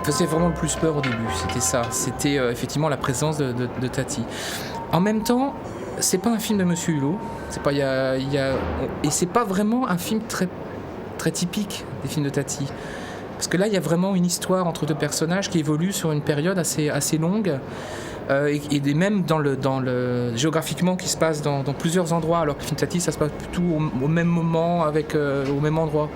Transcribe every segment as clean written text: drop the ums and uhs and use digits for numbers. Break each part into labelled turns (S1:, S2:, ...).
S1: faisait vraiment le plus peur au début, c'était ça. C'était effectivement la présence de Tati. En même temps, c'est pas un film de Monsieur Hulot. C'est pas, et c'est pas vraiment un film très, très typique des films de Tati. Parce que là, il y a vraiment une histoire entre deux personnages qui évoluent sur une période assez longue. Et même géographiquement qui se passe dans plusieurs endroits, alors que le film Tati, ça se passe plutôt au même moment, au même endroit.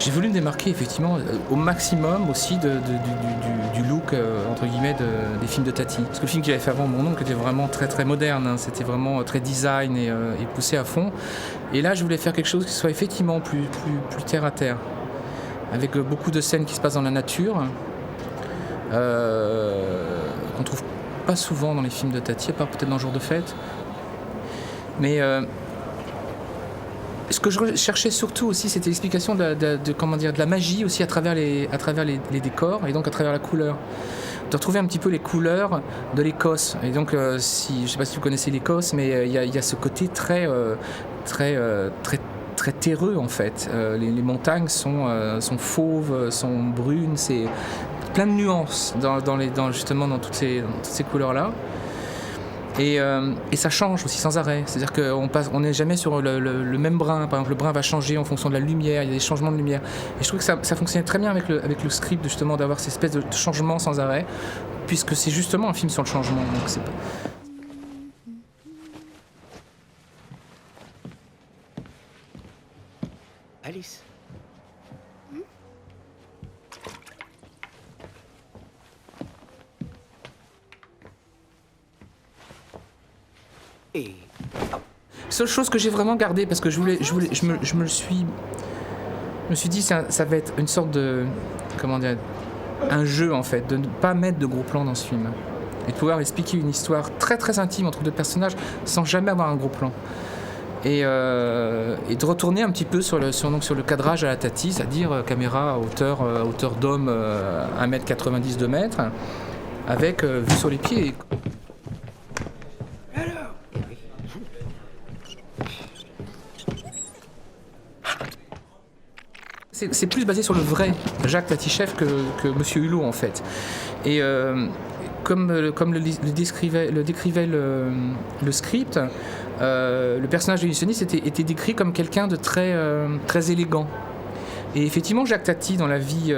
S1: J'ai voulu me démarquer effectivement au maximum aussi du look entre guillemets des films de Tati. Parce que le film qu'il avait fait avant Mon Oncle était vraiment très très moderne, hein. C'était vraiment très design et poussé à fond. Et là je voulais faire quelque chose qui soit effectivement plus terre à terre, avec beaucoup de scènes qui se passent dans la nature, qu'on trouve pas souvent dans les films de Tati, à part peut-être dans Jour de fête. Mais ce que je cherchais surtout aussi, c'était l'explication de la magie aussi à travers les décors et donc à travers la couleur. De retrouver un petit peu les couleurs de l'Écosse. Et donc, je ne sais pas si vous connaissez l'Écosse, mais il y a ce côté très terreux en fait. Les montagnes sont fauves, sont brunes, c'est plein de nuances justement dans toutes ces couleurs-là. Et ça change aussi sans arrêt. C'est-à-dire qu'on n'est jamais sur le même brin. Par exemple, le brin va changer en fonction de la lumière. Il y a des changements de lumière. Et je trouve que ça fonctionnait très bien avec le script, justement, d'avoir cette espèce de changement sans arrêt, puisque c'est justement un film sur le changement. Donc c'est pas...
S2: Alice. Et...
S1: Seule chose que j'ai vraiment gardée, parce que je me suis dit ça va être une sorte de, comment dire, un jeu en fait, de ne pas mettre de gros plans dans ce film et de pouvoir expliquer une histoire très très intime entre deux personnages sans jamais avoir un gros plan. Et de retourner un petit peu sur le cadrage à la Tati, c'est-à-dire caméra à hauteur d'homme, 1m90, 2 mètres, avec vue sur les pieds. C'est plus basé sur le vrai Jacques Taticheff que Monsieur Hulot en fait. Et comme le décrivait le script, le personnage de l'illusionniste était décrit comme quelqu'un de très élégant. Et effectivement, Jacques Tati dans la vie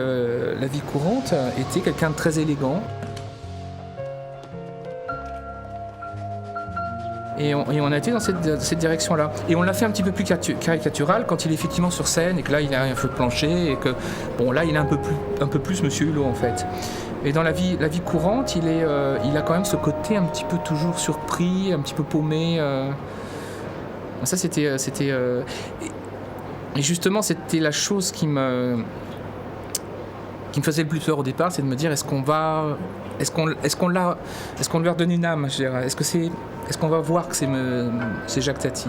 S1: courante était quelqu'un de très élégant. Et on a été dans cette direction-là. Et on l'a fait un petit peu plus caricatural quand il est effectivement sur scène et que là il a un feu de plancher et que bon là il est un peu plus Monsieur Hulot en fait. Et dans la vie courante, il a quand même ce côté un petit peu toujours surpris, un petit peu paumé. Ça c'était et justement c'était la chose qui me faisait le plus peur au départ, c'est de me dire est-ce qu'on lui a redonné une âme, je dirais. Est-ce qu'on va voir que c'est Jacques Tati.